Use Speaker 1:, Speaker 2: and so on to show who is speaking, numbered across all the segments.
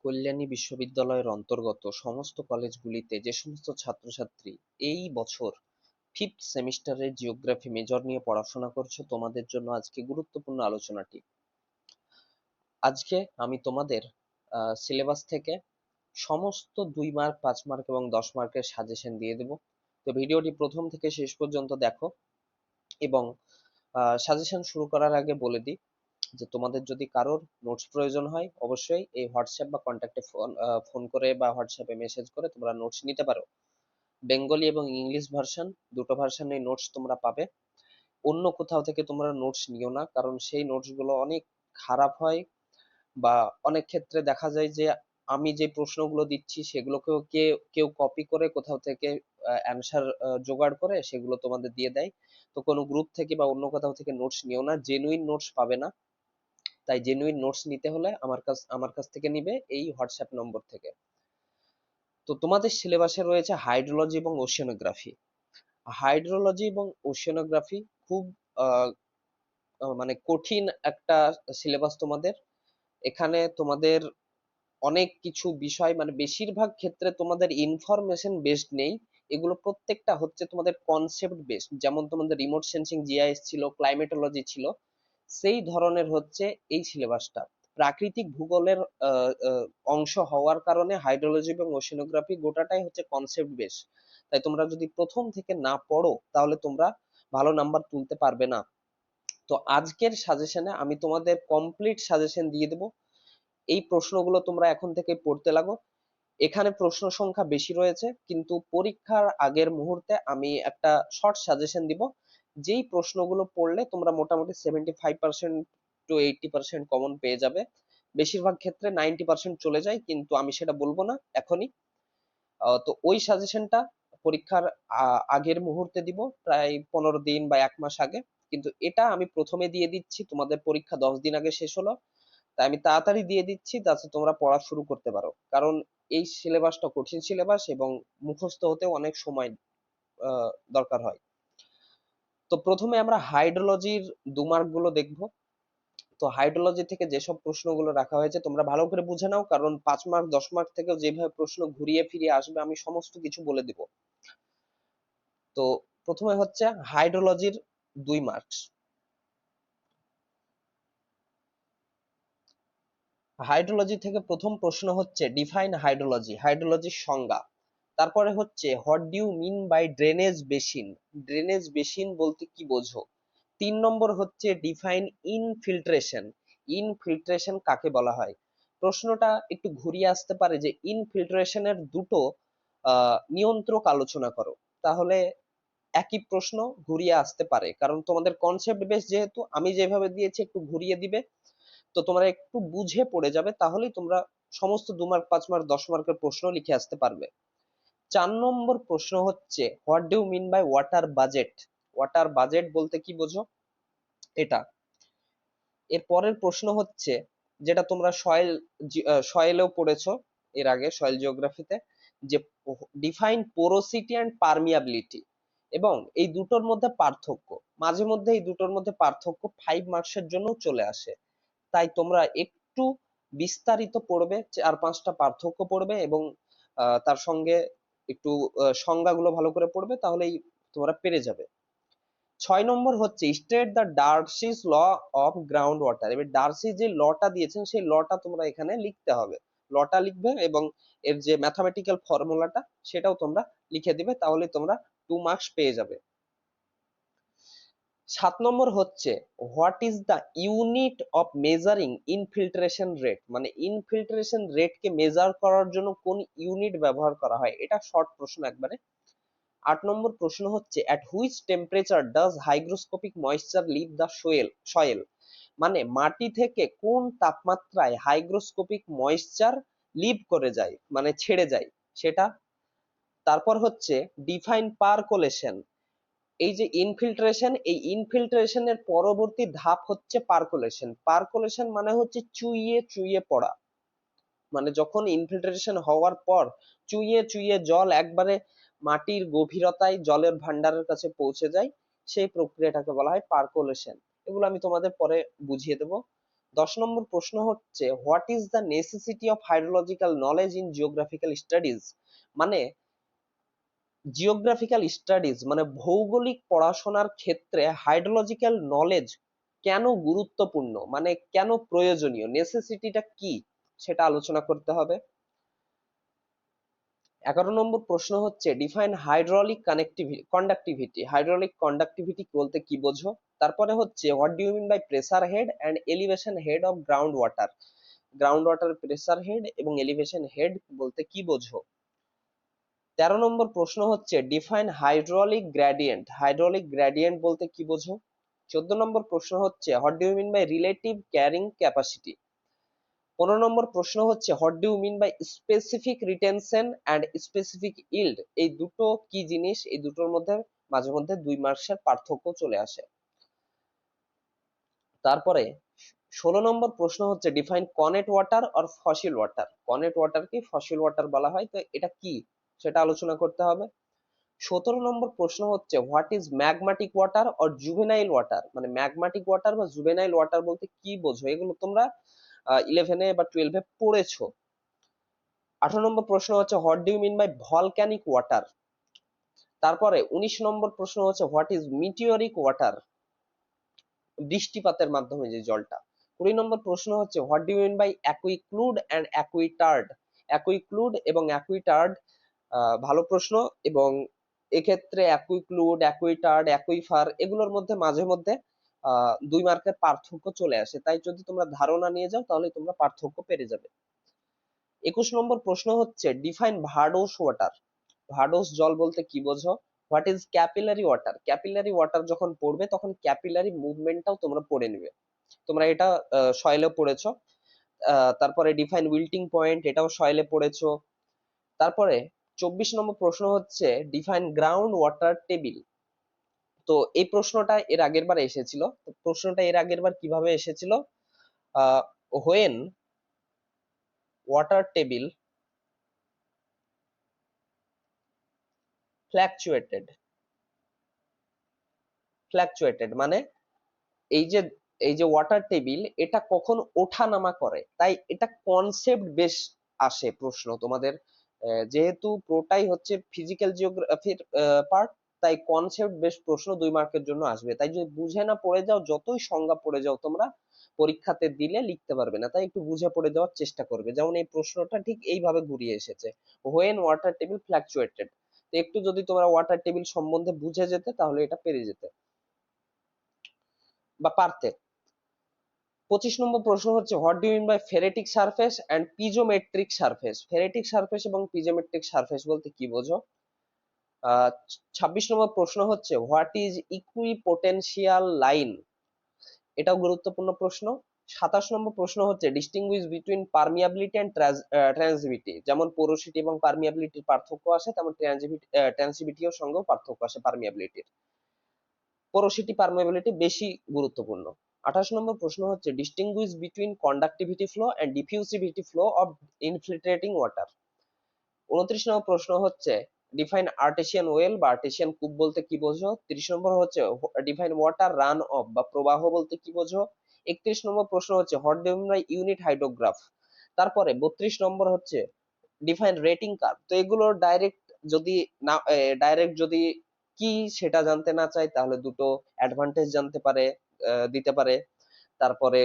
Speaker 1: কল্যাণী বিশ্ববিদ্যালয়ের অন্তর্গত সমস্ত কলেজগুলিতে যে সমস্ত ছাত্রছাত্রী এই বছর ফিফথ সেমিস্টারের জিওগ্রাফি মেজর নিয়ে পড়াশোনা করছো, তোমাদের জন্য আজকে গুরুত্বপূর্ণ আলোচনাটি। আজকে আমি তোমাদের সিলেবাস থেকে সমস্ত 2 মার্ক, 5 মার্ক এবং 10 মার্কের সাজেশন দিয়ে দেব। তো ভিডিওটি প্রথম থেকে শেষ পর্যন্ত দেখো। এবং সাজেশন শুরু করার আগে বলে দিই যে তোমাদের যদি কারোর নোটস প্রয়োজন হয়, অবশ্যই এই হোয়াটসঅ্যাপ বা কন্ট্যাক্টে ফোন করে বা হোয়াটসঅ্যাপে মেসেজ করে তোমরা নোটস নিতে পারো। বেঙ্গলি এবং ইংলিশ ভার্সন, দুটো ভার্সনে নোটস তোমরা পাবে। অন্য কোথাও থেকে তোমরা নোটস নিও না, কারণ সেই নোটস গুলো অনেক খারাপ হয়, বা অনেক ক্ষেত্রে দেখা যায় যে আমি যে প্রশ্নগুলো দিচ্ছি সেগুলোকেও কেউ কপি করে কোথাও থেকে অ্যান্সার জোগাড় করে সেগুলো তোমাদের দিয়ে দেয়। তো কোনো গ্রুপ থেকে বা অন্য কোথাও থেকে নোটস নিও না, জেনুইন নোটস পাবে না। তাই জেনুইন নোটস নিতে হলে আমার কাছ থেকে নিবে এই হোয়াটসঅ্যাপ নম্বর থেকে। তো তোমাদের সিলেবাসে রয়েছে হাইড্রোলজি এবং ওশেনোগ্রাফি। হাইড্রোলজি এবং ওশেনোগ্রাফি খুব আহ, মানে কঠিন একটা সিলেবাস তোমাদের। এখানে তোমাদের অনেক কিছু বিষয়, মানে বেশিরভাগ ক্ষেত্রে তোমাদের ইনফরমেশন বেসড নেই, এগুলো প্রত্যেকটা হচ্ছে তোমাদের কনসেপ্ট বেসড। যেমন তোমাদের রিমোট সেন্সিং জিআইএস ছিল, ক্লাইমেটোলজি ছিল, সেই ধরনের হচ্ছে এই সিলেবাসটা। প্রাকৃতিক ভূগোলের অংশ হওয়ার কারণে হাইড্রোলজি এবং ওশেনোগ্রাফি গোটাটাই হচ্ছে কনসেপ্ট বেস। তাই তোমরা যদি প্রথম থেকে না পড়ো তাহলে তোমরা ভালো নাম্বার তুলতে পারবে না। তো আজকের সাজেশনে আমি তোমাদের কমপ্লিট সাজেশন দিয়ে দেবো। এই প্রশ্নগুলো তোমরা এখন থেকে পড়তে লাগো। এখানে প্রশ্ন সংখ্যা বেশি রয়েছে, কিন্তু পরীক্ষার আগের মুহূর্তে আমি একটা শর্ট সাজেশন দিব। যেই প্রশ্নগুলো পড়লে তোমরা মোটামুটি 75% to 80% কমন পেয়ে যাবে। বেশিরভাগ ক্ষেত্রে 90% চলে যায়, কিন্তু আমি সেটা বলবো না এখনই। তো ওই সাজেশনটা পরীক্ষার আগের মুহূর্তে দিব, প্রায় 15 দিন বা 1 মাস আগে। কিন্তু এটা আমি প্রথমে দিয়ে দিচ্ছি, তোমাদের পরীক্ষা 10 দিন আগে শেষ হলো, তাই আমি তাড়াতাড়ি দিয়ে দিচ্ছি যাতে তোমরা পড়া শুরু করতে পারো। কারণ এই সিলেবাসটা কঠিন সিলেবাস এবং মুখস্থ হতেও অনেক সময় দরকার হয়। তো প্রথমে আমরা হাইড্রোলজির 2 মার্ক গুলো দেখবো। তো হাইড্রোলজি থেকে যেসব প্রশ্নগুলো রাখা হয়েছে তোমরা ভালো করে বুঝে নাও, কারণ 5 মার্ক 10 মার্ক থেকেও যেভাবে প্রশ্ন ঘুরিয়ে ফিরিয়ে আসবে আমি সমস্ত কিছু বলে দিব। তো প্রথমে হচ্ছে হাইড্রোলজির 2 মার্ক। হাইড্রোলজি থেকে প্রথম প্রশ্ন হচ্ছে ডিফাইন হাইড্রোলজি, হাইড্রোলজির সংজ্ঞা। তারপরে হচ্ছে what do you mean by drainage basin, drainage basin বলতে কি বোঝো। 3 নম্বর হচ্ছে ডিফাইন ইনফিল্ট্রেশন, ইনফিল্ট্রেশন কাকে বলা হয়। প্রশ্নটা একটু ঘুরিয়ে আসতে পারে যে ইনফিল্ট্রেশনের দুটো নিয়ন্ত্রক আলোচনা করো। তাহলে একই প্রশ্ন ঘুরিয়ে আসতে পারে, কারণ তোমাদের কনসেপ্ট বেস যেহেতু আমি যেভাবে দিয়েছি একটু ঘুরিয়ে দিবে। তো তোমরা একটু বুঝে পড়ে যাবে, তাহলেই তোমরা সমস্ত 2 মার্ক, 5 মার্ক, 10 মার্কের প্রশ্ন লিখে আসতে পারবে। 4 নম্বর প্রশ্ন হচ্ছে what do mean by water budget, water budget বলতে কি বোঝো এটা। এর পরের প্রশ্ন হচ্ছে যেটা তোমরা সয়েলেও পড়েছো এর আগে, সয়েল জিওগ্রাফিতে, যে ডিফাইন পোরোসিটি অ্যান্ড পারমিয়াবিলিটি, এবং এই দুটোর মধ্যে পার্থক্য। মাঝে মধ্যে এই দুটোর মধ্যে পার্থক্য 5 মার্কসের জন্য চলে আসে। তাই তোমরা একটু বিস্তারিত পড়বে, 4-5টা পার্থক্য পড়বে এবং তার সঙ্গে একটু সংজ্ঞাগুলো ভালো করে পড়বে, তাহলেই তোমরা পেরে যাবে। 6 নম্বর হচ্ছে state the Darcy's law of ground water. এবার ডার্সি যে লটা দিয়েছেন সেই লটা তোমরা এখানে লিখতে হবে, লটা লিখবে এবং এর যে ম্যাথামেটিক্যাল ফর্মুলাটা সেটাও তোমরা লিখে দিবে, তাহলে তোমরা 2 মার্কস পেয়ে যাবে। 7 নম্বর হচ্ছে what is the unit of measuring infiltration rate, মানে ইনফিল্ট্রেশন রেটকে মেজার করার জন্য কোন ইউনিট ব্যবহার করা হয়। এটা শর্ট প্রশ্ন একবারে। 8 নম্বর প্রশ্ন হচ্ছে at which temperature does hygroscopic moisture leave the soil, মানে মাটি থেকে কোন তাপমাত্রায় হাইগ্রোস্কোপিক ময়েশ্চার লিভ করে যায়, মানে ছেড়ে যায় সেটা। তারপর হচ্ছে ডিফাইন পারকোলেশন, এই যে ইনফিল্ট্রেশন, এই ইনফিল্ট্রেশনের পরবর্তী ধাপ হচ্ছে পারকোলেশন। পারকোলেশন মানে হচ্ছে চুইয়ে চুইয়ে পড়া, মানে যখন ইনফিল্ট্রেশন হওয়ার পর চুইয়ে চুইয়ে জল একবারে মাটির গভীরতায় জলের ভান্ডারের কাছে পৌঁছে যায়, সেই প্রক্রিয়াটাকে বলা হয় পারকোলেশন। এগুলো আমি তোমাদের পরে বুঝিয়ে দেবো 10 নম্বর প্রশ্ন হচ্ছে what is the necessity of hydrological knowledge in geographical studies, মানে জিওগ্রাফিক্যাল স্টাডিজ মানে ভৌগোলিক পড়াশোনার ক্ষেত্রে হাইড্রোলজিক্যাল নলেজ কেন গুরুত্বপূর্ণ, মানে কেন প্রয়োজনীয়, নেসেসিটিটা কি সেটা আলোচনা করতে হবে। 11 নম্বর প্রশ্ন হচ্ছে define hydraulic conductivity, hydraulic conductivity বলতে কি বোঝো। তারপরে হচ্ছে what do you mean by pressure head and elevation head of ground water, ground water pressure head এবং এলিভেশন হেড বলতে কি বোঝো। 13 নম্বর প্রশ্ন হচ্ছে define hydraulic gradient, hydraulic gradient বলতে কি বোঝো। 14 নম্বর প্রশ্ন হচ্ছে what do you mean by relative carrying capacity. 15 নম্বর প্রশ্ন হচ্ছে what do you mean by specific retention and specific yield, এই দুটো কি জিনিস, এই দুটোর মধ্যে মাঝে মধ্যে 2 মার্কসের পার্থক্য চলে আসে। তারপরে 16 নম্বর প্রশ্ন হচ্ছে define Connett water or fossil water, Connett water কি ফসিল ওয়াটার বলা হয়, তো এটা কি সেটা আলোচনা করতে হবে। 17 নম্বর প্রশ্ন হচ্ছে what is magmatic water or juvenile water, মানে ম্যাগমাটিক ওয়াটার বা জুভেনাইল ওয়াটার বলতে কি বোঝো, এগুলো তোমরা 11 বা 12 পড়েছো। 18 নম্বর প্রশ্ন হচ্ছে what do you mean by volcanic water. তারপরে 19 নম্বর প্রশ্ন হচ্ছে হোয়াট ইজ মিটিওরিক ওয়াটার, বৃষ্টিপাতের মাধ্যমে যে জলটা। 20 নম্বর প্রশ্ন হচ্ছে what do you mean by aquiclude and aquitard, aquiclude এবং অ্যাকুইটার্ড ভালো প্রশ্ন, এবং এক্ষেত্রে অ্যাকুইক্লুড, অ্যাকুইটার্ড, অ্যাকুইফার এগুলোর মধ্যে মাঝে মধ্যে 2 মার্কের পার্থক্য চলে আসে, তাই যদি তোমরা ধারণা নিয়ে যাও তাহলে তোমরা পার্থক্য পেরে যাবে। 21 নম্বর প্রশ্ন হচ্ছে ডিফাইন ভার্ডোস ওয়াটার, ভার্ডোস জল বলতে কি বোঝো। What is capillary water, capillary water যখন পড়বে তখন ক্যাপিলারি মুভমেন্টটাও তোমরা পড়ে নিবে, তোমরা এটা সয়েলে পড়েছো। তারপরে ডিফাইন উইল্টিং পয়েন্ট, এটাও সয়েলে পড়েছো। তারপরে 24 নম্বর প্রশ্ন হচ্ছে ডিফাইন গ্রাউন্ড ওয়াটার টেবিল, তো এই প্রশ্নটা এর আগের বার এসেছিল, তো প্রশ্নটা এর আগের বার কিভাবে এসেছিল, হোয়েন ওয়াটার টেবিল ফ্ল্যাকচুয়েটেড, ফ্ল্যাকচুয়েটেড মানে এই যে ওয়াটার টেবিল এটা কখন ওঠানামা করে, তাই এটা কনসেপ্ট বেশ আসে প্রশ্ন তোমাদের, যেহেতু পুরোটাই হচ্ছে ফিজিক্যাল জিওগ্রাফির পার্ট, তাই কনসেপ্ট বেশ প্রশ্ন 2 মার্কের জন্য আসবে, তাই যদি বুঝে না পড়ে যাও, যতই সংজ্ঞা পড়ে যাও তোমরা পরীক্ষাতে দিলে লিখতে পারবে না, তাই একটু বুঝে পড়ে যাওয়ার চেষ্টা করবে। যেমন এই প্রশ্নটা ঠিক এইভাবে ঘুরিয়ে এসেছে, হোয়েন ওয়াটার টেবিল ফ্ল্যাকচুয়েটেড, তো একটু যদি তোমরা ওয়াটার টেবিল সম্বন্ধে বুঝে যেতে তাহলে এটা পেরে যেতে বা পারতে। 25 নম্বর প্রশ্ন হচ্ছে what do you mean by phreatic surface and piezometric surface, phreatic surface এবং পিজোমেট্রিক সারফেস বলতে কি বোঝো। 26 নম্বর প্রশ্ন হচ্ছে হোয়াট ইজ ইকুইপোটেনশিয়াল লাইন, এটাও গুরুত্বপূর্ণ প্রশ্ন। 27 নম্বর প্রশ্ন হচ্ছে ডিস্টিংগুইশ বিটুইন পারমিয়াবিলিটি এন্ড ট্রান্সিভিটি, যেমন পোরোসিটি এবং পারমিয়াবিলিটির পার্থক্য আসে তেমন ট্রান্সিভিটির সঙ্গেও পার্থক্য আসে পারমিয়াবিলিটির, পোরোসিটি পারমিয়াবিলিটি বেশি গুরুত্বপূর্ণ। 28 নম্বর প্রশ্ন হচ্ছে distinguish between conductivity flow and diffusivity flow of infiltrating water. 29 নম্বর প্রশ্ন হচ্ছে ডিফাইন আর্টেসিয়ান ওয়েল বা আর্টেসিয়ান কূপ বলতে কি বোঝো। 30 নম্বর হচ্ছে ডিফাইন ওয়াটার রান অফ বা প্রবাহ বলতে কি বোঝো। 31 নম্বর প্রশ্ন হচ্ছে what do you mean by unit hydrograph. তারপরে 32 নম্বর হচ্ছে ডিফাইন রেটিং কার্ভ, তো এগুলো ডাইরেক্ট যদি না ডাইরেক্ট যদি কি সেটা জানতে না চাই তাহলে দুটো অ্যাডভান্টেজ জানতে পারে, দিতে পারে, তারপরে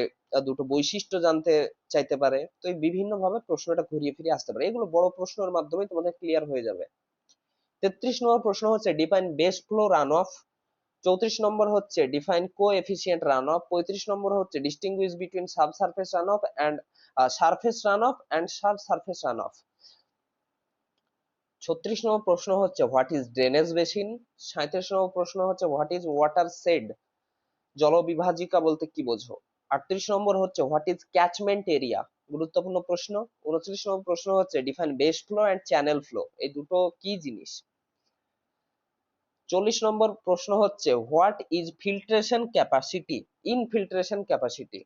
Speaker 1: দুটো বৈশিষ্ট্য জানতে চাইতে পারে, তো এই বিভিন্ন ভাবে প্রশ্নটা ঘুরিয়ে ফিরিয়ে আসতে পারে, এগুলো বড় প্রশ্নের মাধ্যমে তোমাদের ক্লিয়ার হয়ে যাবে। 33 নম্বর প্রশ্ন হচ্ছে define base flow runoff. 34 নম্বর হচ্ছে ডিফাইন কোএফিসিয়েন্ট রান অফ। 35 নম্বর হচ্ছে distinguish between subsurface runoff and surface runoff and subsurface runoff. 36 নম্বর প্রশ্ন হচ্ছে হোয়াট ইজ ড্রেনেজ বেসিন। 37 নম্বর প্রশ্ন হচ্ছে হোয়াট ইজ ওয়াটার শেড, জলবিভাজিকা বলতে কি বোঝো। 38 নম্বর হচ্ছে হোয়াট ইজ ক্যাচমেন্ট এরিয়া, গুরুত্বপূর্ণ প্রশ্ন। 29 নম্বর প্রশ্ন হচ্ছে define base flow and channel flow, এই দুটো কি জিনিস। 40 নম্বর প্রশ্ন হচ্ছে what is filtration capacity, infiltration capacity,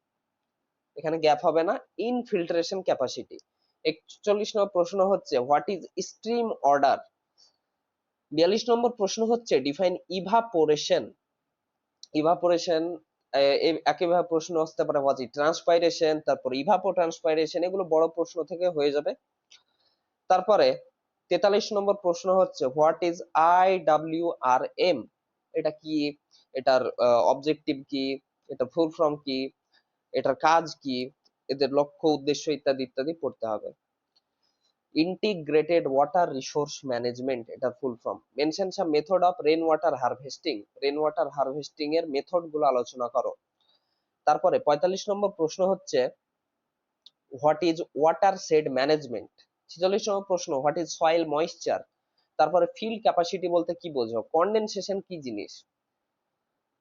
Speaker 1: এখানে গ্যাপ হবে না, ইনফিল্ট্রেশন ক্যাপাসিটি। 41 নম্বর প্রশ্ন হচ্ছে হোয়াট ইজ স্ট্রিম অর্ডার। 42 নম্বর প্রশ্ন হচ্ছে ডিফাইন ইভাপোরেশন, ইভাপোরেশন একইভাবে প্রশ্ন আসতে পারে হোয়াট ইজ ট্রান্সপাইরেশন, তারপর ইভাপো ট্রান্সপাইরেশন, এগুলো বড় প্রশ্ন থেকে হয়ে যাবে। তারপরে 43 নম্বর প্রশ্ন হচ্ছে হোয়াট ইজ IWRM, এটা কি, এটার অবজেক্টিভ কি, এটা ফুল ফর্ম কি, এটার কাজ কি, এদের লক্ষ্য উদ্দেশ্য ইত্যাদি ইত্যাদি পড়তে হবে। ইন্টিগ্রেটেড ওয়াটার রিসোর্স ম্যানেজমেন্ট, এটা full form. Mention some method of rain water harvesting, rain water harvesting এর মেথড গুলো আলোচনা করো। তারপরে 45 নম্বর প্রশ্ন হচ্ছে what is watershed management. 46 number প্রশ্ন হোয়াট ইজ সয়েল ময়েশ্চার। তারপরে ফিল্ড ক্যাপাসিটি বলতে কি বোঝো, কন্ডেনসেশন কি জিনিস,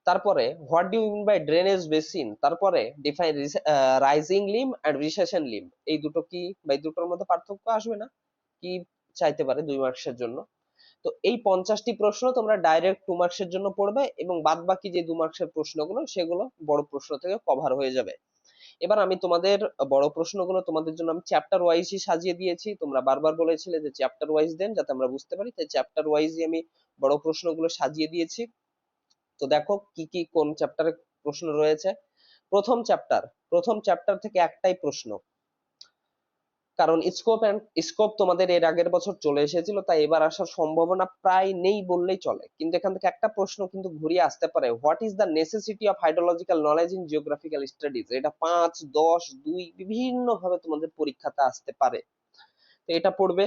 Speaker 1: তারপরে what do you mean by drainage basin, তারপরে define rising limb and recession limb, এই দুটো কি বা এই দুটোর মধ্যে পার্থক্য আসবে না, কি চাইতে পারে 2 মার্কসের জন্য। তো এই 50টি প্রশ্ন তোমরা ডাইরেক্ট 2 মার্কসের জন্য পড়বে এবং বাদ বাকি যে 2 মার্কসের প্রশ্নগুলো সেগুলো বড় প্রশ্ন থেকে কভার হয়ে যাবে। এবার আমি তোমাদের বড় প্রশ্নগুলো তোমাদের জন্য আমি চ্যাপ্টার ওয়াইজই সাজিয়ে দিয়েছি, তোমরা বারবার বলেছিলে যে চ্যাপ্টার ওয়াইজ দেন যাতে আমরা বুঝতে পারি, তাই চ্যাপ্টার ওয়াইজই আমি বড় প্রশ্নগুলো সাজিয়ে দিয়েছি। তো দেখো কি কি কোন চ্যাপ্টারে প্রশ্ন রয়েছে। প্রথম চ্যাপ্টার থেকে একটাই প্রশ্ন, কারণ স্কোপ তোমাদের এর আগের বছর চলে এসেছিল, তাই এবার আসার সম্ভাবনা প্রায় নেই বললেই চলে, কিন্তু এখান থেকে একটা প্রশ্ন কিন্তু ঘুরিয়ে আসতে পারে, what is the necessity of hydrological knowledge in geographical studies. এটা 5, 10, 2 বিভিন্ন ভাবে তোমাদের পরীক্ষাতে আসতে পারে, তো এটা পড়বে।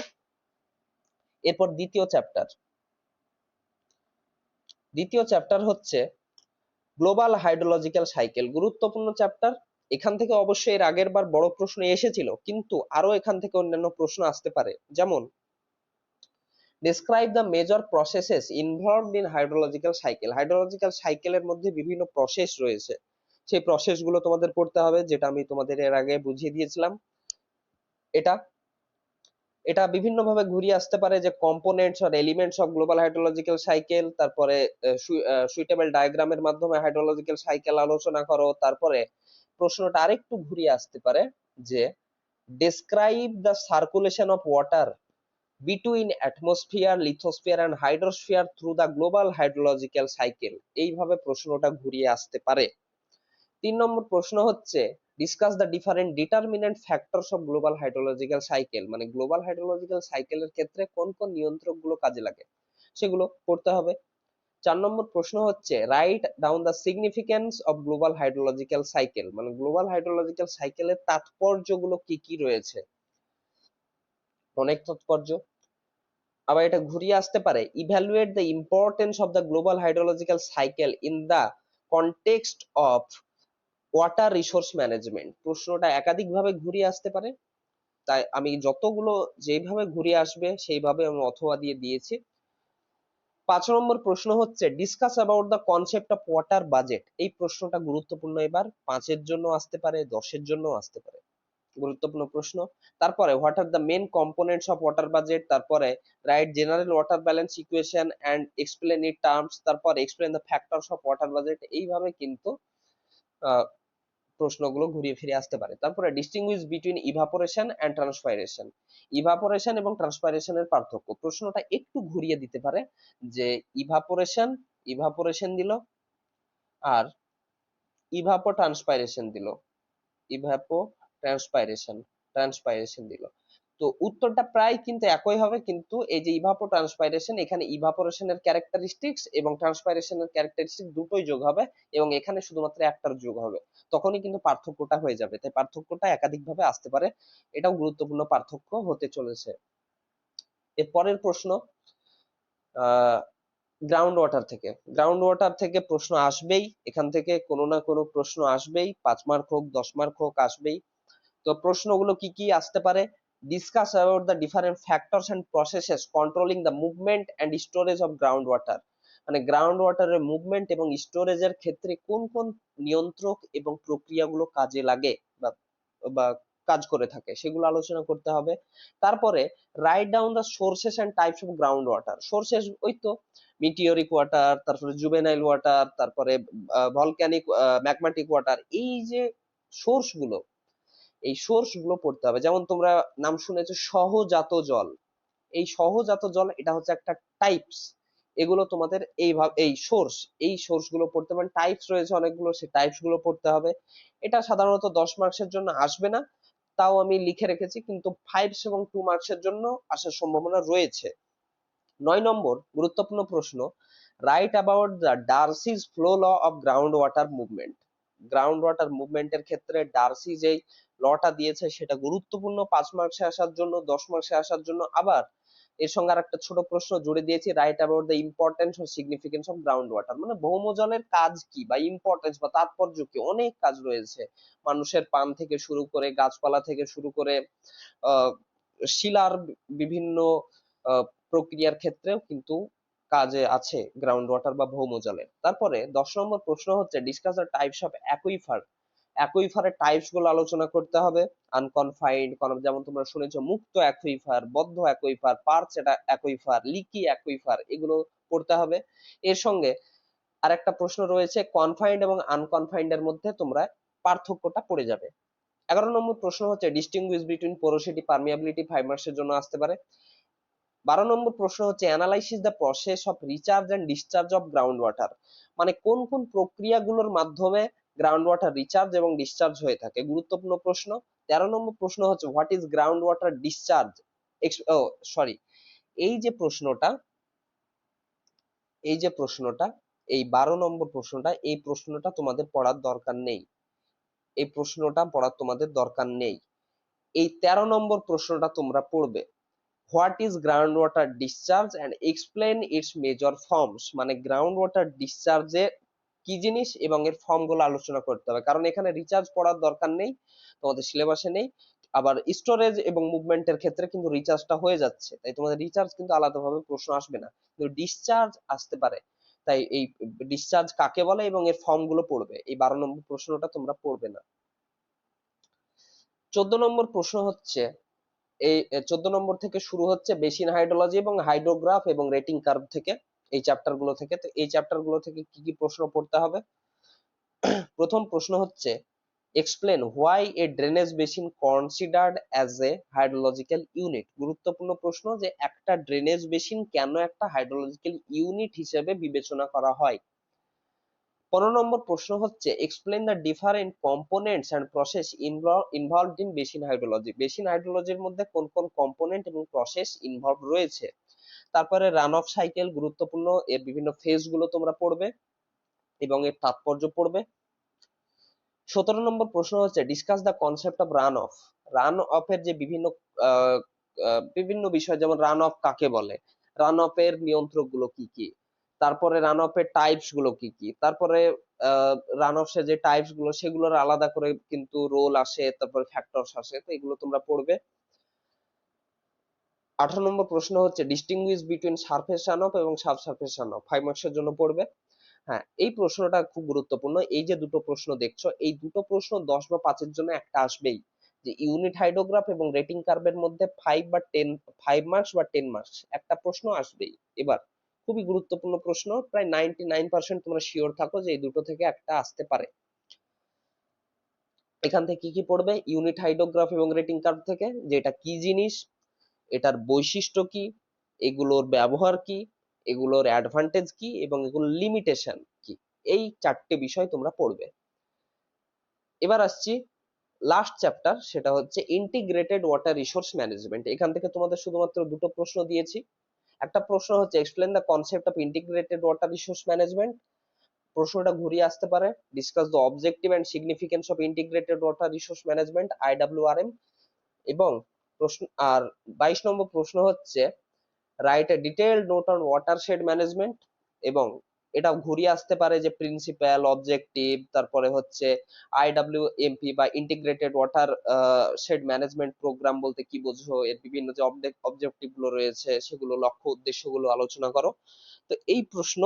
Speaker 1: এরপর দ্বিতীয় চ্যাপ্টার হচ্ছে গ্লোবাল হাইড্রোলজিক্যাল সাইকেল, গুরুত্বপূর্ণ চ্যাপ্টার। এখান থেকে অবশ্যই এর আগের বার বড় প্রশ্ন এসেছিল, কিন্তু আরো এখান থেকে অন্যান্য প্রশ্ন আসতে পারে, যেমন describe the major processes involved in hydrological cycle, hydrological সাইকেলের মধ্যে বিভিন্ন প্রসেস রয়েছে, সেই প্রসেস গুলো তোমাদের পড়তে হবে, যেটা আমি তোমাদের এর আগে বুঝিয়ে দিয়েছিলাম। এটা এটা বিভিন্ন ভাবে ঘুরিয়ে আসতে পারে, যে components or elements of global hydrological cycle, তারপরে সুইটেবল ডায়াগ্রামের মাধ্যমে হাইড্রোলজিক্যাল সাইকেল আলোচনা করো। তারপরে প্রশ্নটা আরেকটু ঘুরিয়ে আসতে পারে যে describe the circulation of water between atmosphere, lithosphere and hydrosphere through the global hydrological cycle, এইভাবে প্রশ্নটা ঘুরিয়ে আসতে পারে। 3 নম্বর প্রশ্ন হচ্ছে discuss the different determinant factors of global hydrological cycle, মানে গ্লোবাল হাইড্রোলজিক্যাল সাইকেলের ক্ষেত্রে কোন কোন নিয়ন্ত্রক গুলো কাজে লাগে সেগুলো পড়তে হবে। 4 নম্বর প্রশ্ন হচ্ছে right down the significance of global hydrological cycle, মানে গ্লোবাল হাইড্রোলজিক্যাল সাইকেলের তাৎপর্যগুলো কি কি রয়েছে, অনেক তাৎপর্য। আবার এটা ঘুরিয়ে আসতে পারে evaluate the importance of the global hydrological cycle in the context of water resource management, প্রশ্নটা একাধিক ভাবে ঘুরিয়ে আসতে পারে, তাই আমি যতগুলো যেভাবে ঘুরিয়ে আসবে সেইভাবে আমি অথবা দিয়ে দিয়েছি। 5 নম্বর প্রশ্ন হচ্ছে discuss about the concept of water budget, এই প্রশ্নটা গুরুত্বপূর্ণ, এবার 5-এর জন্য আসতে পারে, 10-এর জন্য আসতে পারে, গুরুত্বপূর্ণ প্রশ্ন। তারপরে what are the main components of water budget, তারপরে write general water balance equation and explain it terms, তারপরে explain the factors of water budget, এইভাবে কিন্তু আহ, প্রশ্নগুলো ঘুরিয়ে ফিরে আসতে পারে। তারপরে distinguish between evaporation and transpiration, evaporation এবং ট্রান্সপাইরেশনের পার্থক্য, প্রশ্নটা একটু ঘুরিয়ে দিতে পারে, যে ইভাপোরেশন ইভাপোরেশন দিল আর ইভাপো ট্রান্সপাইরেশন দিল, ইভাপো ট্রান্সপাইরেশন ট্রান্সপাইরেশন দিল, তো উত্তরটা প্রায় কিন্তু একই হবে, কিন্তু এই যে ইভাপো ট্রান্সপাইরেশন, এখানে ইভাপোরেশনের ক্যারেক্টারিস্টিক্স এবং ট্রান্সপাইরেশনের ক্যারেক্টারিস্টিক্স দুটোই যোগ হবে এবং এখানে শুধুমাত্র একটার যোগ হবে, তখনই কিন্তু পার্থক্যটা হয়ে যাবে, তাই পার্থক্যটা একাধিক ভাবে আসতে পারে, এটাও গুরুত্বপূর্ণ পার্থক্য হতে চলেছে। এর পরের প্রশ্ন আহ গ্রাউন্ড ওয়াটার থেকে প্রশ্ন আসবেই, এখান থেকে কোনো না কোনো প্রশ্ন আসবেই, 5 মার্ক হোক 10 মার্ক হোক আসবেই। তো প্রশ্নগুলো কি কি আসতে পারে, discuss about the different factors and processes controlling the movement and storage of ground water, মানে গ্রাউন্ড ওয়াটারের মুভমেন্ট এবং স্টোরেজের ক্ষেত্রে কোন কোন নিয়ন্ত্রক এবং প্রক্রিয়াগুলো কাজে লাগে বা বা কাজ করে থাকে সেগুলো আলোচনা করতে হবে। তারপরে write down the sources and types of ground water, sources ওই তো মিটিওরিক ওয়াটার, তারপরে জুভেনাইল ওয়াটার, তারপরে ভলক্যানিক ম্যাগমাটিক ওয়াটার, এই যে সোর্স গুলো, এই সোর্স গুলো পড়তে হবে। যেমন তোমরা নাম শুনেছো সহজাত জল, এই সহজাত জল এটা হচ্ছে একটা টাইপস, এগুলো তোমাদের এইভাবে এই সোর্স গুলো পড়তে পারেন। টাইপস রয়েছে অনেকগুলো, সেই টাইপস গুলো পড়তে হবে। এটা সাধারণত 10 মার্কসের জন্য আসবে না, তাও আমি লিখে রেখেছি, কিন্তু 5 এবং 2 মার্কসের জন্য আসার সম্ভাবনা রয়েছে। 9 নম্বর গুরুত্বপূর্ণ প্রশ্ন, write about the Darcy's flow law of ground water movement. Ground water মুভমেন্টের ক্ষেত্রে ডার্সি যেই লটা দিয়েছে সেটা গুরুত্বপূর্ণ 5 মার্কসে আসার জন্য, 10 মার্কসে আসার জন্য। আবার এর সঙ্গে আর একটা ছোট প্রশ্ন জুড়ে দিয়েছি, রাইট অ্যাবাউট দ্য ইম্পর্টেন্স ও সিগনিফিকেন্স অফ গ্রাউন্ড ওয়াটার, মানে ভৌমজলের কাজ কি বা ইম্পর্টেন্স বা তাৎপর্য কি। অনেক কাজ রয়েছে, মানুষের পান থেকে শুরু করে, গাছপালা থেকে শুরু করে, আহ শিলার বিভিন্ন প্রক্রিয়ার ক্ষেত্রেও কিন্তু কাজে আছে গ্রাউন্ড ওয়াটার বা ভৌমজলের। তারপরে 10 নম্বর প্রশ্ন হচ্ছে, discuss the types of aquifer. অ্যাকুইফারের টাইপস গুলো আলোচনা করতে হবে। আনকনফাইন্ড, যেমন তোমরা শুনেছো মুক্ত অ্যাকুইফার, বদ্ধ অ্যাকুইফার, পার্চ অ্যাকুইফার, লিকি অ্যাকুইফার, এগুলো পড়তে হবে। এর সঙ্গে আরেকটা প্রশ্ন রয়েছে, কনফাইন্ড এবং আনকনফাইন্ড এর মধ্যে তোমরা পার্থক্যটা পড়ে যাবে। 11 নম্বর প্রশ্ন হচ্ছে, ডিস্টিংগুইশ বিটুইন পোরোসিটি পারমিয়াবিলিটি, 5 মার্কসের জন্য আসতে পারে। 12 নম্বর প্রশ্ন হচ্ছে, analysis the process of recharge and discharge of ground water, মানে কোন কোন প্রক্রিয়াগুলোর মাধ্যমে গ্রাউন্ড ওয়াটার রিচার্জ এবং ডিসচার্জ হয়ে থাকে, গুরুত্বপূর্ণ প্রশ্ন। 13 নম্বর প্রশ্ন হচ্ছে, what is ground water discharge. Sorry, এই যে প্রশ্নটা এই যে প্রশ্নটা এই 12 নম্বর প্রশ্নটা, এই প্রশ্নটা তোমাদের পড়ার দরকার নেই, এই প্রশ্নটা পড়ার তোমাদের দরকার নেই। এই 13 নম্বর প্রশ্নটা তোমরা পড়বে, what is ground water discharge and explain its major forms, মানে গ্রাউন্ড ওয়াটার ডিসচার্জে কি জিনিস এবং এর ফর্ম গুলো আলোচনা করতে হবে, কারণ এখানে রিচার্জ পড়ার দরকার নেই, তোমাদের সিলেবাসে নেই। আবার স্টোরেজ এবং মুভমেন্টের ক্ষেত্রে কিন্তু রিচার্জটা হয়ে যাচ্ছে, তাই তোমাদের রিচার্জ কিন্তু আলাদাভাবে প্রশ্ন আসবে না, কিন্তু ডিসচার্জ আসতে পারে। তাই এই ডিসচার্জ কাকে বলে এবং এর ফর্ম গুলো পড়বে, এই 12 নম্বর প্রশ্নটা তোমরা পড়বে না। 14 নম্বর প্রশ্ন হচ্ছে, এই 14 নম্বর থেকে শুরু হচ্ছে বেসিন হাইড্রোলজি এবং হাইড্রোগ্রাফ এবং রেটিং কার্ভ থেকে, এই চ্যাপ্টার গুলো থেকে। তো এই চ্যাপ্টার গুলো থেকে কি কি প্রশ্ন পড়তে হবে? প্রথম প্রশ্ন হচ্ছে, explain why A drainage basin considered as a hydrological unit. গুরুত্বপূর্ণ প্রশ্ন, যে একটা ড্রেনেজ বেসিন কেন একটা হাইড্রোলজিক্যাল ইউনিট হিসেবে বিবেচনা করা হয়। 15 নম্বর প্রশ্ন হচ্ছে, explain the different components and process involved in basin hydrology. Basin হাইড্রোলজির মধ্যে কোন কোন কম্পোনেন্ট এবং প্রসেস ইনভলভ রয়েছে। তারপরে রান অফ সাইকেল গুরুত্বপূর্ণ, এর বিভিন্ন ফেজ গুলো তোমরা পড়বে এবং এর তাৎপর্য পড়বে। 17 নম্বর প্রশ্ন হচ্ছে, discuss the concept of run of. Run of এর যে বিভিন্ন বিষয়, যেমন রান অফ কাকে বলে, রান অফ এর নিয়ন্ত্রক গুলো কি কি, তারপরে রান অফ এর টাইপস গুলো কি কি, তারপরে রান অফ যে টাইপস গুলো সেগুলোর আলাদা করে কিন্তু রোল আসে, তারপরে ফ্যাক্টরস আসে, তো এগুলো তোমরা পড়বে। 18 নম্বর প্রশ্ন হচ্ছে, distinguish between surface run of এবং সাব সারফেস রান অফ, 5 মার্কসের জন্য পড়বে। হ্যাঁ, এই প্রশ্নটা খুব গুরুত্বপূর্ণ। এই যে দুটো প্রশ্ন দেখছো, এই দুটো প্রশ্ন 10 বা 5 এর জন্য একটা আসবেই, যে ইউনিট হাইড্রোগ্রাফ এবং রেটিং কার্ভের মধ্যে 5 মার্কস বা 10 মার্কস একটা প্রশ্ন আসবেই। এবার খুবই গুরুত্বপূর্ণ প্রশ্ন, প্রায় 99% তোমরা শিওর থাকো যে এই দুটো থেকে একটা আসতে পারে। এখান থেকে কি কি পড়বে? ইউনিট হাইড্রোগ্রাফ এবং রেটিং কার্ভ থেকে, যে এটা কি জিনিস, এটার বৈশিষ্ট্য কি, এগুলোর ব্যবহার কি, এগুলোর অ্যাডভান্টেজ কি এবং এগুলোর লিমিটেশন কি, এই 4টে বিষয় তোমরা পড়বে। এবার আসছি লাস্ট চ্যাপ্টার, সেটা হচ্ছে ইন্টিগ্রেটেড ওয়াটার রিসোর্স ম্যানেজমেন্ট। এখান থেকে তোমাদের শুধুমাত্র দুটো প্রশ্ন দিয়েছি। একটা প্রশ্ন হচ্ছে, explain the concept of integrated water resource management. প্রশ্নটা ঘুরিয়ে আসতে পারে, discuss the objective and significance of integrated water resource management, IWRM। এবং প্রশ্ন আর 22 নম্বর প্রশ্ন হচ্ছে, write a detailed note on watershed management. এবং এটা ঘুরিয়ে আসতে পারে যে প্রিন্সিপাল, অবজেক্টিভ, তারপরে হচ্ছে IWMP বা integrated watershed management programme বলতে কি বোঝো, এর বিভিন্ন যে অবজেক্টিভ গুলো রয়েছে সেগুলো, লক্ষ্য উদ্দেশ্যগুলো আলোচনা করো। তো এই প্রশ্ন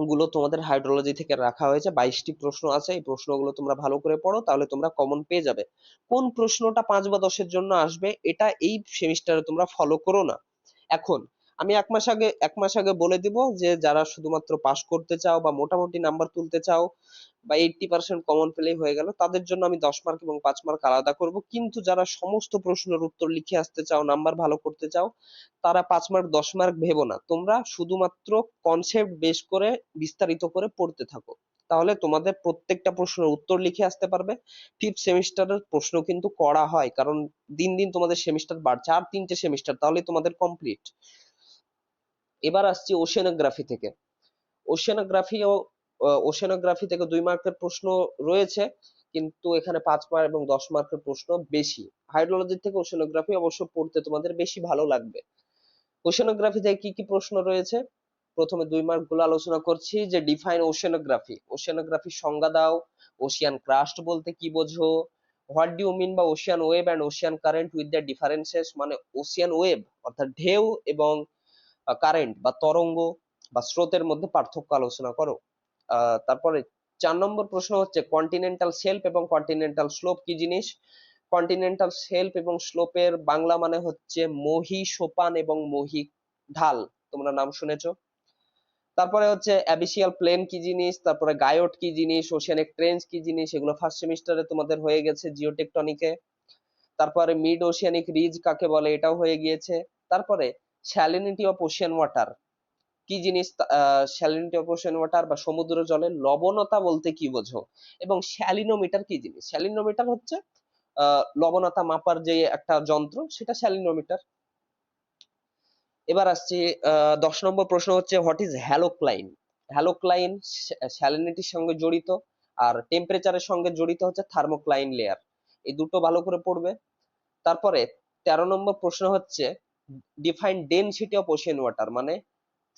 Speaker 1: গুলো তোমাদের হাইড্রোলজি থেকে রাখা হয়েছে, 22টি প্রশ্ন আছে। এই প্রশ্নগুলো তোমরা ভালো করে পড়ো, তাহলে তোমরা কমন পেয়ে যাবে। কোন প্রশ্নটা 5 বা 10 এর জন্য আসবে এটা এই সেমিস্টারে তোমরা ফলো করো না। এখন আমি এক মাস আগে বলে দিব যে যারা শুধুমাত্র পাস করতে চাও বা মোটামুটি নাম্বার তুলতে চাও বা 80% কমন পেলেই হয়ে গেল, তাদের জন্য আমি 10 মার্ক এবং 5 মার্ক আলাদা করব। কিন্তু যারা সমস্ত প্রশ্নের উত্তর লিখে আসতে চাও, নাম্বার ভালো করতে চাও, তারা 5 মার্ক 10 মার্ক ভেবো না, তোমরা শুধুমাত্র কনসেপ্ট বেস করে বিস্তারিত করে পড়তে থাকো, তাহলে তোমাদের প্রত্যেকটা প্রশ্নের উত্তর লিখে আসতে পারবে। ফিফথ সেমিস্টারের প্রশ্ন কিন্তু করা হয়, কারণ দিন দিন তোমাদের সেমিস্টার বাড়ছে, আর 3টে সেমিস্টার তাহলে তোমাদের কমপ্লিট। এবার আসছি ওশেনোগ্রাফি থেকে। ওশেনোগ্রাফি থেকে 2 মার্কের প্রশ্ন রয়েছে, কিন্তু এখানে 5 মার্ক এবং 10 মার্কের প্রশ্ন বেশি। হাইড্রোলজি থেকে ওশেনোগ্রাফি অবশ্য পড়তে তোমাদের বেশি ভালো লাগবে। ওশেনোগ্রাফি থেকে কি কি প্রশ্ন রয়েছে, প্রথমে 2 মার্ক গুলো আলোচনা করছি, যে ডিফাইন ওশেনোগ্রাফি, ওশেনোগ্রাফির সংজ্ঞা দাও, ওশিয়ান ক্রাস্ট বলতে কি বোঝো, what do you mean by ocean wave and ocean current with the differences, মানে ওশিয়ান ওয়েভ অর্থাৎ ঢেউ এবং কারেন্ট বা তরঙ্গ বা স্রোতের মধ্যে পার্থক্য আলোচনা করো। তারপরে 4 নম্বর প্রশ্ন হচ্ছে কন্টিনেন্টাল শেলফ এবং কন্টিনেন্টাল স্লোপ কি জিনিস। কন্টিনেন্টাল শেলফ এবং স্লোপের বাংলা মানে হচ্ছে মহি সোপান এবং মহি ঢাল, তোমরা নাম শুনেছো। তারপরে হচ্ছে অ্যাবিসিয়াল প্লেন কি জিনিস, তারপরে গায়োট কি জিনিস, ওশিয়ানিক ট্রেঞ্চ কি জিনিস, এগুলো ফার্স্ট সেমিস্টারে তোমাদের হয়ে গেছে জিওটেকটনিকে। তারপরে মিড ওশিয়ানিক রিজ কাকে বলে, এটাও হয়ে গিয়েছে। তারপরে স্যালিনিটি অফ ওশিয়ান ওয়াটার কি জিনিস, স্যালিনিটি অফ ওশিয়ান ওয়াটার বা সমুদ্র জলের লবণতা বলতে কি বোঝো, এবং স্যালিনোমিটার কি জিনিস। স্যালিনোমিটার হচ্ছে লবণতা মাপার যে একটা যন্ত্র, সেটা স্যালিনোমিটার। এবার আসছি 10 নম্বর প্রশ্ন হচ্ছে হোয়াট ইজ হ্যালোক্লাইন। হ্যালোক্লাইন স্যালিনিটির সঙ্গে জড়িত, আর টেম্পারেচারের সঙ্গে জড়িত হচ্ছে থার্মোক্লাইন লেয়ার। এই দুটো ভালো করে পড়বে। তারপরে 13 নম্বর প্রশ্ন হচ্ছে define density of ocean water, মানে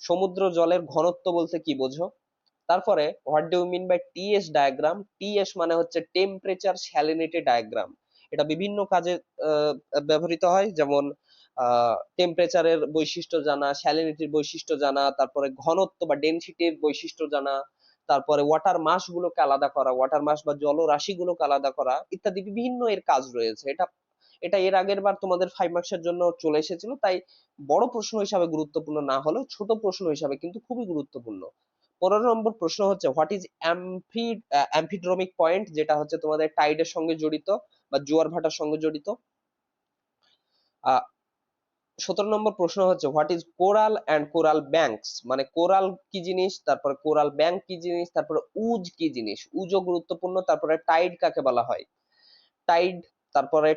Speaker 1: সমুদ্র জলের ঘনত্ব বলতে কি বোঝো। তারপরে what do you mean by TS diagram, TS মানে হচ্ছে টেম্পারেচার স্যালিনিটি ডায়াগ্রাম। এটা বিভিন্ন কাজে ব্যবহৃত হয়, যেমন টেম্পারেচারের বৈশিষ্ট্য জানা, স্যালিনিটির বৈশিষ্ট্য জানা, তারপরে ঘনত্ব বা ডেনসিটির বৈশিষ্ট্য জানা, তারপরে ওয়াটার মাস গুলোকে আলাদা করা, ওয়াটার মাস বা জলরাশি গুলোকে আলাদা করা ইত্যাদি বিভিন্ন এর কাজ রয়েছে। এটা এটা এর আগের বার তোমাদের 5 মার্কসের জন্য চলে এসেছিল, তাই বড় প্রশ্ন হিসাবে গুরুত্বপূর্ণ না হলেও ছোট প্রশ্ন হিসাবে কিন্তু খুবই গুরুত্বপূর্ণ। 15 নম্বর প্রশ্ন হচ্ছে হোয়াট ইজ অ্যাম্ফিড্রোমিক পয়েন্ট, যেটা হচ্ছে তোমাদের টাইডের সঙ্গে জড়িত বা জোয়ার ভাটার সঙ্গে জড়িত। 17 নম্বর প্রশ্ন হচ্ছে what is coral and coral banks, মানে কোরাল কি জিনিস, তারপরে কোরাল ব্যাংক কি জিনিস, তারপরে উজ কি জিনিস, উজও গুরুত্বপূর্ণ। তারপরে টাইড কাকে বলা হয়, টাইড। তারপরে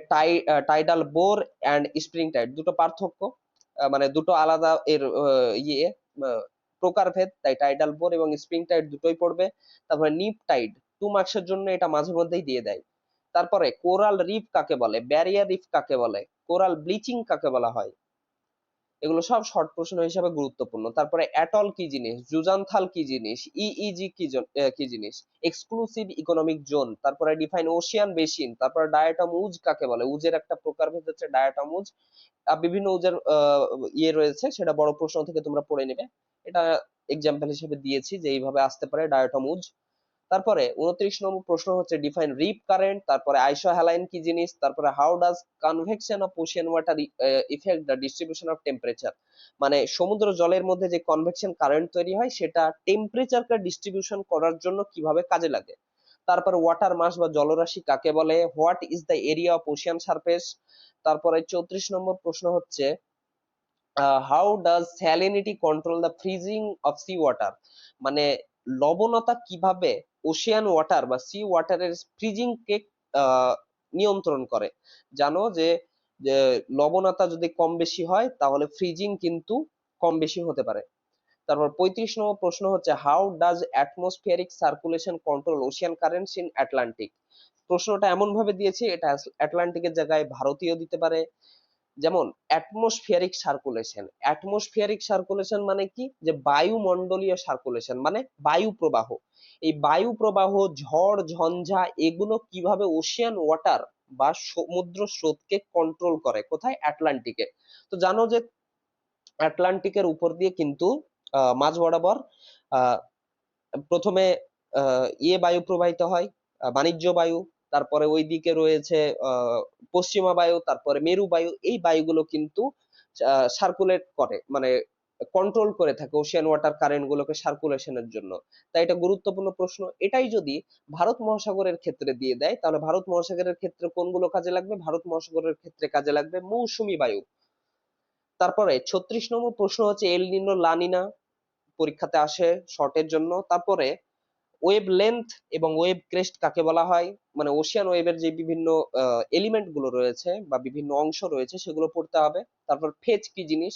Speaker 1: tidal bore and spring tide, দুটো পার্থক্য, মানে দুটো আলাদা এর ইয়ে প্রকারভেদ, তাই টাইডাল বোর এবং স্প্রিং টাইড দুটোই পড়বে। তারপরে নিপ টাইড 2 মার্কসের জন্য এটা মাঝে মধ্যেই দিয়ে দেয়। তারপরে কোরাল রিফ কাকে বলে, ব্যারিয়ার রিফ কাকে বলে, কোরাল ব্লিচিং কাকে বলা হয়, এগুলো সব শর্ট প্রশ্ন হিসাবে গুরুত্বপূর্ণ। তারপরে অ্যাটল কি জিনিস, জুজানথাল কি জিনিস, ইইজি কি জিনিস, এক্সক্লুসিভ ইকোনমিক জোন। তারপরে ডিফাইন ওশিয়ান বেসিন। তারপরে ডায়াটম উজ কাকে বলে, উজের একটা প্রকারভেদ হচ্ছে ডায়াটম উজ। বিভিন্ন উজের ইয়ে রয়েছে, সেটা বড় প্রশ্ন থেকে তোমরা পড়ে নেবে। এটা এক্সাম্পল হিসেবে দিয়েছি যে এইভাবে আসতে পারে ডায়াটম উজ। তারপরে 29 নম্বর প্রশ্ন হচ্ছে ডিফাইন রিপ কারেন্ট, তারপরে আইসোহ্যালাইন কি জিনিস, তারপরে how does convection of ocean water effect the distribution of temperature, মানে সমুদ্র জলের মধ্যে যে কনভেকশন কারেন্ট তৈরি হয় সেটা টেম্পারেচারকে ডিস্ট্রিবিউশন করার জন্য কিভাবে কাজে লাগে। তারপরে ওয়াটার মাস বা জলরাশি কাকে বলে, what is the area of ocean surface. তারপরে 34 নম্বর প্রশ্ন হচ্ছে how does salinity control the freezing of sea water, মানে লবণতা কিভাবে ওশিয়ান ওয়াটার বা সি ওয়াটারের ফ্রিজিং কে নিয়ন্ত্রণ করে। জানো যে যে লবণতা যদি কম বেশি হয় তাহলে ফ্রিজিং কিন্তু কম বেশি হতে পারে। তারপর 35 নম্বর প্রশ্ন হচ্ছে how does atmospheric circulation control Ocean currents in Atlantic. প্রশ্নটা এমন ভাবে দিয়েছি, এটা আটলান্টিকের জায়গায় ভারতীয় দিতে পারে। যেমন অ্যাটমসফিয়ারিক সার্কুলেশন, অ্যাটমসফিয়ারিক সার্কুলেশন মানে কি, যে বায়ুমণ্ডলীয় সার্কুলেশন মানে বায়ু প্রবাহ। এই বায়ু প্রবাহ, ঝড় ঝঞ্ঝা এগুলো কিভাবে ওশিয়ান ওয়াটার বা সমুদ্র স্রোতকে কন্ট্রোল করে, কোথায়, আটলান্টিকে। তো জানো যে আটলান্টিকের উপর দিয়ে কিন্তু মাঝ বরাবর আহ প্রথমে বায়ু প্রবাহিত হয়, বাণিজ্য বায়ু। তারপরে ওইদিকে রয়েছে পশ্চিমা বায়ু, তারপরে মেরু বায়ু। এই বায়ুগুলো কিন্তু সার্কুলেট করে, মানে কন্ট্রোল করে থাকে ওশিয়ান ওয়াটার কারেন্ট গুলোকে সার্কুলেশনের জন্য। তাই এটা গুরুত্বপূর্ণ প্রশ্ন। এটাই যদি ভারত মহাসাগরের ক্ষেত্রে দিয়ে দেয় তাহলে ভারত মহাসাগরের ক্ষেত্রে কোনগুলো কাজে লাগবে? ভারত মহাসাগরের ক্ষেত্রে কাজে লাগবে মৌসুমী বায়ু। তারপরে 36 নম্বর প্রশ্ন হচ্ছে এল নিনো লা নিনা, পরীক্ষাতে আসে শর্টের জন্য। তারপরে ওয়েভ লেন্থ এবং ওয়েভ ক্রেস্ট কাকে বলা হয়? মানে ওশিয়ান ওয়েভের যে বিভিন্ন এলিমেন্ট গুলো রয়েছে বা বিভিন্ন অংশ রয়েছে সেগুলো পড়তে হবে। তারপর ফেজ কি জিনিস,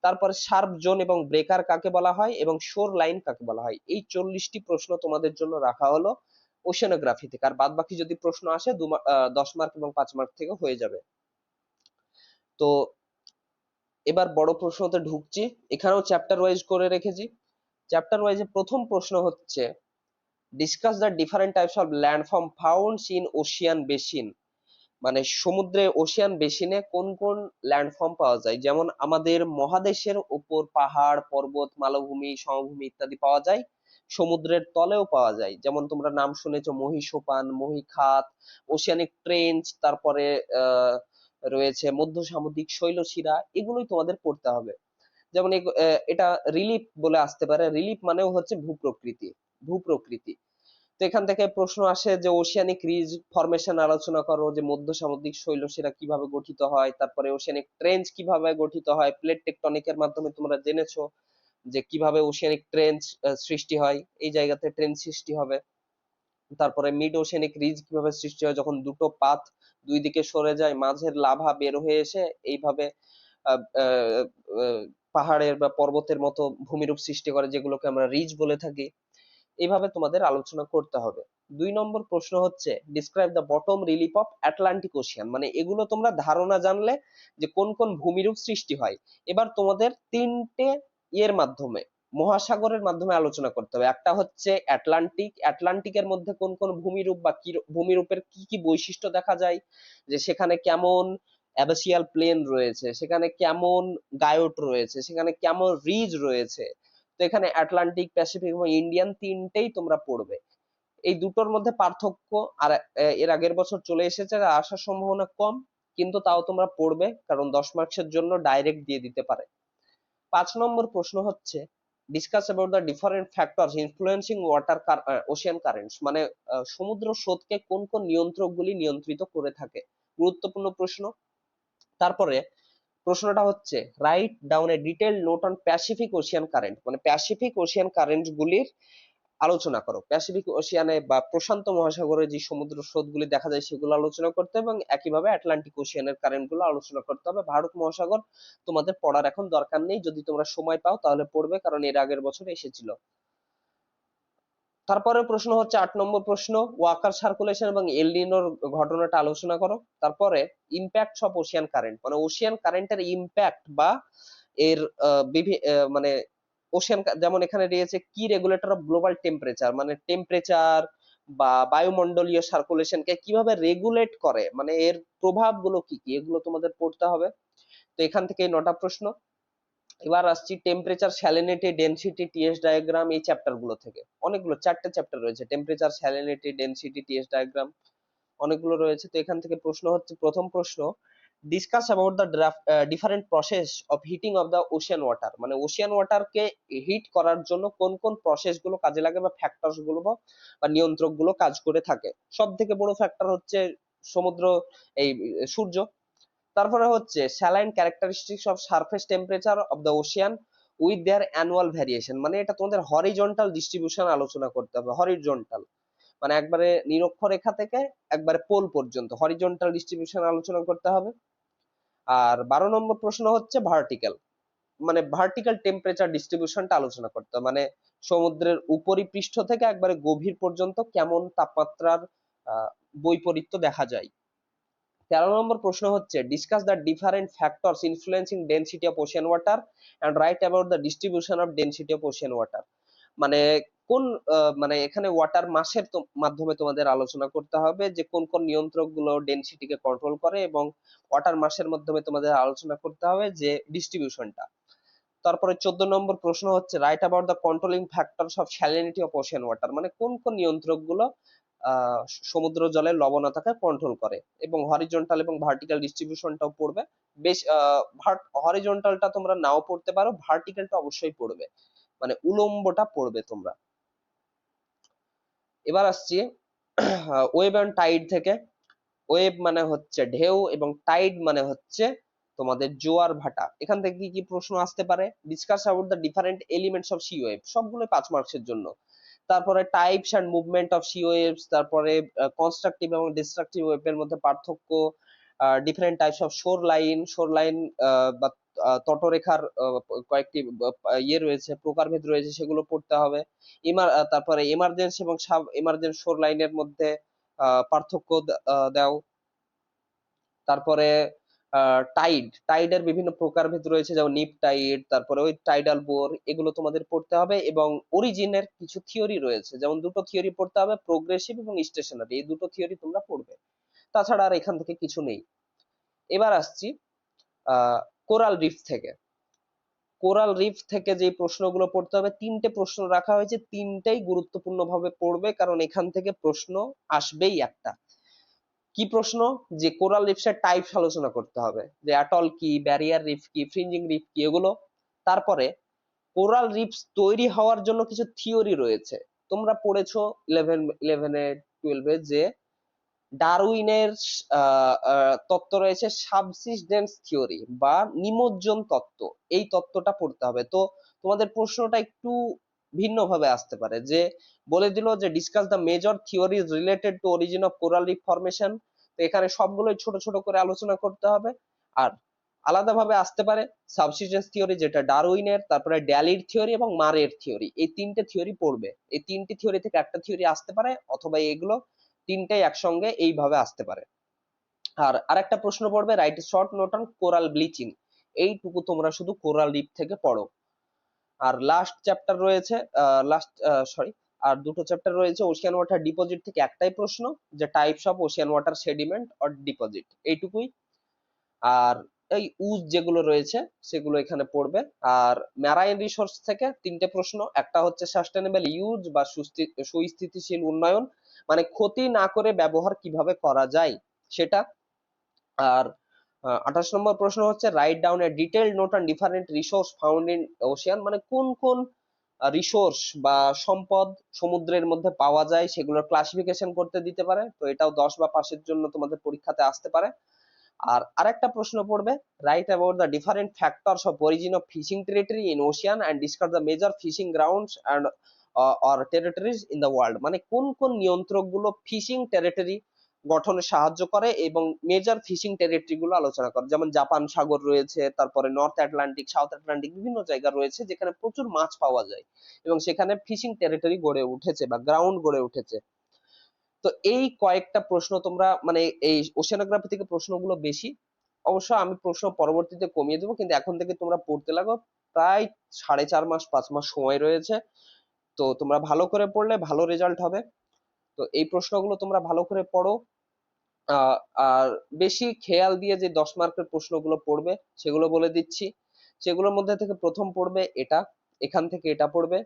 Speaker 1: তারপরে শার্প জোন এবং ব্রেকার কাকে বলা হয় এবং শোর লাইন কাকে বলা হয়। এই 40টি প্রশ্ন তোমাদের জন্য রাখা হলো ওশেনোগ্রাফি থেকে। আর বাদ বাকি যদি প্রশ্ন আসে 10 মার্ক এবং 5 মার্ক থেকে হয়ে যাবে। তো এবার বড় প্রশ্নতে ঢুকছি। এখানেও চ্যাপ্টার ওয়াইজ করে রেখেছি। চ্যাপ্টার ওয়াইজে প্রথম প্রশ্ন হচ্ছে discuss the different types of landform founds in ocean basin. মানে সমুদ্রে ওশিয়ান বেসিনে কোন কোন ল্যান্ডফর্ম পাওয়া যায়। যেমন আমাদের মহাদেশের উপর পাহাড় পর্বত মালভূমি সমভূমি ইত্যাদি পাওয়া যায়, সমুদ্রের তলেও পাওয়া যায়। যেমন তোমরা নাম শুনেছো মহীসোপান, মহীখাত, ওশিয়ানিক ট্রেঞ্চ, তারপরে রয়েছে মধ্য সামুদ্রিক শৈলশিরা, এগুলোই তোমাদের পড়তে হবে। যেমন এটা রিলিফ বলে আসতে পারে, রিলিফ মানেও হচ্ছে ভূপ্রকৃতি, ভূপ্রকৃতি। তো এখান থেকে প্রশ্ন আসে যে ওশিয়ানিক রিজ ফরমেশন আলোচনা করো, যে মধ্য সামুদ্রিক শৈলশিরা কিভাবে গঠিত হয়, তারপরে ওশিয়ানিক ট্রেঞ্চ কিভাবে গঠিত হয়, প্লেট টেকটনিকের মাধ্যমে তোমরা জেনেছো যে কিভাবে ওশিয়ানিক ট্রেঞ্চ সৃষ্টি হয়, এই জায়গাতে ট্রেঞ্চ সৃষ্টি হবে। তারপরে মিড ওশিয়ানিক রিজ কিভাবে সৃষ্টি হয়, যখন দুটো পাত দুই দিকে সরে যায় মাঝের লাভা বের হয়ে এসে এইভাবে আহ, আহ, আহ, পাহাড়ের বা পর্বতের মতো ভূমিরূপ সৃষ্টি করে, যেগুলোকে আমরা রিজ বলে থাকি। এইভাবে তোমাদের আলোচনা করতে হবে। 2 নম্বর প্রশ্ন হচ্ছে describe the bottom relief of Atlantic Ocean. মানে এগুলো তোমরা ধারণা জানলে যে কোন কোন ভূমিরূপ সৃষ্টি হয়। এবার তোমাদের তিনটে ইয়ের মাধ্যমে, মহাসাগরের মাধ্যমে আলোচনা করতে হবে। একটা হচ্ছে আটলান্টিক, আটলান্টিকের মধ্যে কোন কোন ভূমিরূপ বা কি ভূমিরূপের কি কি বৈশিষ্ট্য দেখা যায়, যে সেখানে কেমন অ্যাবাসিয়াল প্লেন রয়েছে, সেখানে কেমন গায়োট রয়েছে, সেখানে কেমন রিজ রয়েছে। তো এখানে আটলান্টিক, প্যাসিফিক এবং ইন্ডিয়ান তিনটেই তোমরা পড়বে। এই দুটোর মধ্যে পার্থক্য, আর এর আগের বছর চলে এসেছে, আসার সম্ভাবনা কম, কিন্তু তাও তোমরা পড়বে, কারণ 10 মার্কসের জন্য ডাইরেক্ট দিয়ে দিতে পারে। 5 নম্বর প্রশ্ন হচ্ছে discuss about the different factors influencing water Ocean currents. মানে সমুদ্র স্রোতকে কোন কোন নিয়ন্ত্রকগুলি নিয়ন্ত্রিত করে থাকে। গুরুত্বপূর্ণ প্রশ্ন। তারপরে প্রশ্নটা হচ্ছে write down A detailed note on Pacific Ocean current. মানে প্যাসিফিক ওশিয়ান কারেন্ট গুলির আলোচনা করো। প্যাসিফিক ওশিয়ানে বা প্রশান্ত মহাসাগরে যে সমুদ্র স্রোতগুলি দেখা যায় সেগুলো আলোচনা করতে হবে, এবং একইভাবে আটলান্টিক ওশিয়ানের কারেন্ট গুলো আলোচনা করতে হবে। ভারত মহাসাগর তোমাদের পড়ার এখন দরকার নেই, যদি তোমরা সময় পাও তাহলে পড়বে, কারণ এর আগের বছর এসেছিল। তারপরে প্রশ্ন হচ্ছে 8 নম্বর প্রশ্ন ওয়াকার সার্কুলেশন এবং এল নিনোর ঘটনাটা আলোচনা করো। তারপরে ইম্প্যাক্ট অফ ওশিয়ান কারেন্ট, মানে ওশিয়ান কারেন্টের ইম্প্যাক্ট বা এর মানে ওশিয়ান, যেমন এখানে রয়েছে কি রেগুলেটর অফ গ্লোবাল টেম্পারেচার, মানে টেম্পারেচার বা বায়ুমণ্ডলীয় সার্কুলেশনকে কিভাবে রেগুলেট করে, মানে এর প্রভাবগুলো কি কি, এগুলো তোমাদের পড়তে হবে। তো এখান থেকে 9টা প্রশ্ন। এবার আসছি temperature, salinity, density, TS diagram, এই চ্যাপ্টার গুলো থেকে। অনেকগুলো 4টে চ্যাপ্টার রয়েছে, temperature, salinity, density, TS diagram, অনেকগুলো রয়েছে। তো এখান থেকে প্রশ্ন হচ্ছে, প্রথম প্রশ্ন discuss about the different process of heating of the ocean water. মানে ওশিয়ান ওয়াটারকে হিট করার জন্য কোন কোন প্রসেস গুলো কাজে লাগে বা ফ্যাক্টরস গুলো বা নিয়ন্ত্রক গুলো কাজ করে থাকে। সব থেকে বড় ফ্যাক্টর হচ্ছে সমুদ্র, এই সূর্য। তারপরে হচ্ছে saline characteristics of surface temperature of the Ocean with their annual variation. মানে এটা তোমাদের হরিজন্টাল ডিস্ট্রিবিউশন আলোচনা করতে হবে। হরিজন্টাল মানে একবারে নিরক্ষরেখা থেকে একবারে পোল পর্যন্ত হরিজন্টাল ডিস্ট্রিবিউশন আলোচনা করতে হবে। আর 12 নম্বর প্রশ্ন হচ্ছে ভার্টিক্যাল, মানে ভার্টিক্যাল টেম্পারেচার ডিস্ট্রিবিউশনটা আলোচনা করতে হবে। মানে সমুদ্রের উপরিপৃষ্ঠ থেকে একবারে গভীর পর্যন্ত কেমন তাপমাত্রার আহ বৈপরীত্য দেখা যায়। 13 নম্বর প্রশ্ন হচ্ছে discuss the different factors influencing density of ocean water and write about the distribution of density of ocean water. মানে কোন মানে এখানে ওয়াটার মাসের মাধ্যমে তোমাদের আলোচনা করতে হবে যে কোন কোন নিয়ন্ত্রক গুলো ডেনসিটিকে কন্ট্রোল করে, এবং ওয়াটার মাসের মাধ্যমে তোমাদের আলোচনা করতে হবে যে ডিস্ট্রিবিউশনটা। তারপরে 14 নম্বর প্রশ্ন হচ্ছে right about the controlling factors of salinity of ocean water. মানে কোন কোন নিয়ন্ত্রক গুলো সমুদ্র জলের লবণতাকে কন্ট্রোল করে, এবং হরিজন্টাল এবং ভার্টিক্যাল ডিস্ট্রিবিউশনটাও পড়বে। বেশ হরিজন্টালটা তোমরা নাও পড়তে পারো, ভার্টিক্যালটা অবশ্যই পড়বে, মানে উলম্বটা পড়বে তোমরা। এবার আসছি ওয়েভ অ্যান্ড টাইড থেকে। ওয়েভ মানে হচ্ছে ঢেউ এবং টাইড মানে হচ্ছে তোমাদের জোয়ার ভাটা। এখান থেকে কি কি প্রশ্ন আসতে পারে? Discuss about the different elements of sea wave, সবগুলো 5 মার্কসের জন্য। তারপরে types and movement of sea waves, তারপরে কনস্ট্রাকটিভ এবং ডিস্ট্রাকটিভ ওয়েভের মধ্যে পার্থক্য, different types of shore line বা তটরেখার কয়েকটি ইয়ে রয়েছে, প্রকারভেদ রয়েছে, সেগুলো পড়তে হবে। তারপরে এমার্জেন্স এবং সাব এমার্জেন্স শোর লাইনের মধ্যে পার্থক্য দাও। তারপরে টাইডের বিভিন্ন প্রকারভেদ রয়েছে, যেমন নিপ টাইড, তারপরে ওই টাইডাল বোর, এগুলো তোমাদের পড়তে হবে। এবং অরিজিনের কিছু থিওরি রয়েছে, যেমন দুটো থিওরি পড়তে হবে, প্রোগ্রেসিভ এবং স্টেশনারি, এই দুটো থিওরি তোমরা পড়বে। তাছাড়া আর এখান থেকে কিছু নেই। এবার আসছি কোরাল রিফ থেকে। কোরাল রিফ থেকে যে প্রশ্নগুলো পড়তে হবে, 3টে প্রশ্ন রাখা হয়েছে, 3টেই গুরুত্বপূর্ণ ভাবে পড়বে, কারণ এখান থেকে প্রশ্ন আসবেই একটা। কি প্রশ্ন? যে কোরাল রিফসের টাইপস আলোচনা করতে হবে, যে অ্যাটল কি, ব্যারিয়ার রিফ কি, ফ্রিঞ্জিং রিফ কি, এগুলো। তারপরে কোরাল রিফস তৈরি হওয়ার জন্য কিছু থিওরি রয়েছে, তোমরা পড়েছো 11-এ 12-এ, যে ডারউইনের তত্ত্ব রয়েছে সাবসিস্টেন্স থিওরি বা নিমজ্জন তত্ত্ব, এই তত্ত্বটা পড়তে হবে। তো তোমাদের প্রশ্নটা একটু ভিন্ন ভাবে আসতে পারে, যে বলে দিল যে discuss the major theories related to origin of coral reef formation. তো এখানে সবগুলোই ছোট ছোট করে আলোচনা করতে হবে। আর আলাদাভাবে আসতে পারে সাবসিস্টেন্স থিওরি, যেটা ডারউইনের, তারপরে ড্যালির থিওরি এবং মারের থিওরি, এই 3টে থিওরি পড়বে। এই 3টে থিওরি থেকে একটা থিওরি আসতে পারে, অথবা এগুলো 3টাই একসঙ্গে এইভাবে আসতে পারে। আর আরেকটা প্রশ্ন পড়বে, right short note on coral bleaching, এইটুকু তোমরা শুধু কোরাল রিফ থেকে পড়ো। আর লাস্ট চ্যাপ্টার রয়েছে, আর দুটো চ্যাপ্টার রয়েছে ওশিয়ান ওয়াটার ডিপোজিট থেকে একটাই প্রশ্ন, যে types of ocean water sediment or deposit, এইটুকুই। আর এই উজ যেগুলো রয়েছে সেগুলো এখানে পড়বে। আর ম্যারাইন রিসোর্স থেকে 3টে প্রশ্ন, একটা হচ্ছে সাস্টেনেবল ইউজ বা সুস্থিতিশীল উন্নয়ন, মানে ক্ষতি না করে ব্যবহার কিভাবে করা যায় সেটা। আর 28 নম্বর প্রশ্ন হচ্ছে write down A detailed note on different resource found in Ocean, মানে কোন কোন রিসোর্স বা সম্পদ সমুদ্রের মধ্যে পাওয়া যায় সেগুলোর ক্লাসিফিকেশন করতে দিতে পারে। তো এটাও 10 বা পাশের জন্য তোমাদের পরীক্ষাতে আসতে পারে। আর আরেকটা প্রশ্ন পড়বে, write about the different factors of origin of fishing territory in ocean and discuss the major fishing grounds and or territories in the world, মানে কোন কোন নিয়ন্ত্রকগুলো ফিশিং টেরিটরি গঠনে সাহায্য করে এবং মেজর ফিশিং টেরিটরি গুলো আলোচনা করে। যেমন জাপান সাগর রয়েছে, তারপরে নর্থ আটলান্টিক, সাউথ আটলান্টিক, বিভিন্ন জায়গা রয়েছে যেখানে প্রচুর মাছ পাওয়া যায় এবং সেখানে ফিশিং টেরিটরি গড়ে উঠেছে বা গ্রাউন্ড গড়ে উঠেছে। তো এই কয়েকটা প্রশ্ন তোমরা, মানে এই ওশেনোগ্রাফি থেকে প্রশ্নগুলো বেশি। অবশ্য আমি প্রশ্ন পরবর্তীতে কমিয়ে দেবো, কিন্তু এখন থেকে তোমরা পড়তে লাগো। প্রায় 4.5 মাস 5 মাস সময় রয়েছে, তো তোমরা ভালো করে পড়লে ভালো রেজাল্ট হবে। তো এই প্রশ্নগুলো তোমরা ভালো করে পড়ো। আর বেশি খেয়াল দিয়ে যে 10 মার্কের প্রশ্নগুলো পড়বে সেগুলো বলে দিচ্ছি। সেগুলোর মধ্যে থেকে প্রথম পড়বে এটা, এখান থেকে এটা পড়বে,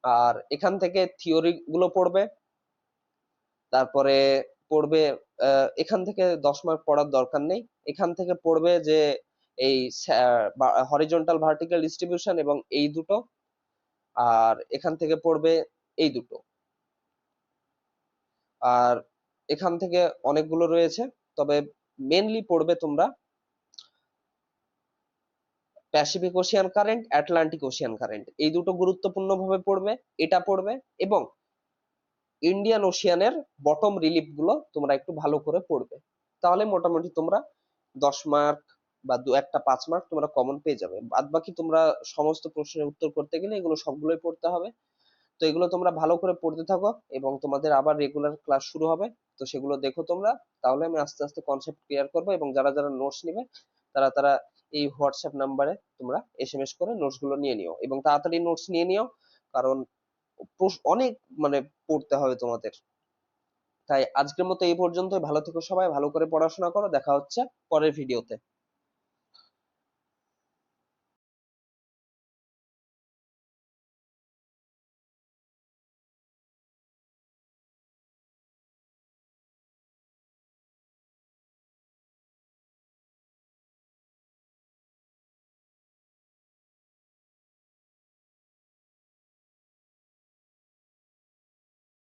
Speaker 1: আর এখান থেকে থিওরি গুলো পড়বে। তারপরে পড়বে, এখান থেকে 10 মার্ক পড়ার দরকার নেই। এখান থেকে পড়বে যে এই হরিজন্টাল ভার্টিক্যাল ডিস্ট্রিবিউশন এবং এই দুটো, আর এখান থেকে পড়বে এই দুটো। আর এখান থেকে অনেকগুলো রয়েছে, তবে মেনলি পড়বে তোমরা Pacific Ocean current, Atlantic Ocean current, এই দুটো গুরুত্বপূর্ণ ভাবে পড়বে, এটা পড়বে। এবং ইন্ডিয়ান ওশিয়ানের বটম রিলিফ গুলো তোমরা একটু ভালো করে পড়বে, তাহলে মোটামুটি তোমরা 10 মার্ক বা দু একটা 5 মার্ক তোমরা কমন পেয়ে যাবে। বাদ বাকি তোমরা সমস্ত প্রশ্নের উত্তর করতে গেলে এগুলো সবগুলোই পড়তে হবে। তো এগুলো তোমরা ভালো করে পড়তে থাকো এবং তোমাদের আবার রেগুলার ক্লাস শুরু হবে, তো সেগুলো দেখো তোমরা। তাহলে আমি আস্তে আস্তে কনসেপ্ট ক্লিয়ার করবো, এবং যারা যারা নোটস নিবে তারা তারা এই হোয়াটসঅ্যাপ নাম্বারে তোমরা এসএমএস করে নোটস গুলো নিয়ে নিও, এবং তাড়াতাড়ি নোটস নিয়ে নিও, কারণ অনেক মানে পড়তে হবে তোমাদের। তাই আজকের মতো এই পর্যন্তই। ভালো থেকো সবাই, ভালো করে পড়াশোনা করো, দেখা হচ্ছে পরের ভিডিওতে।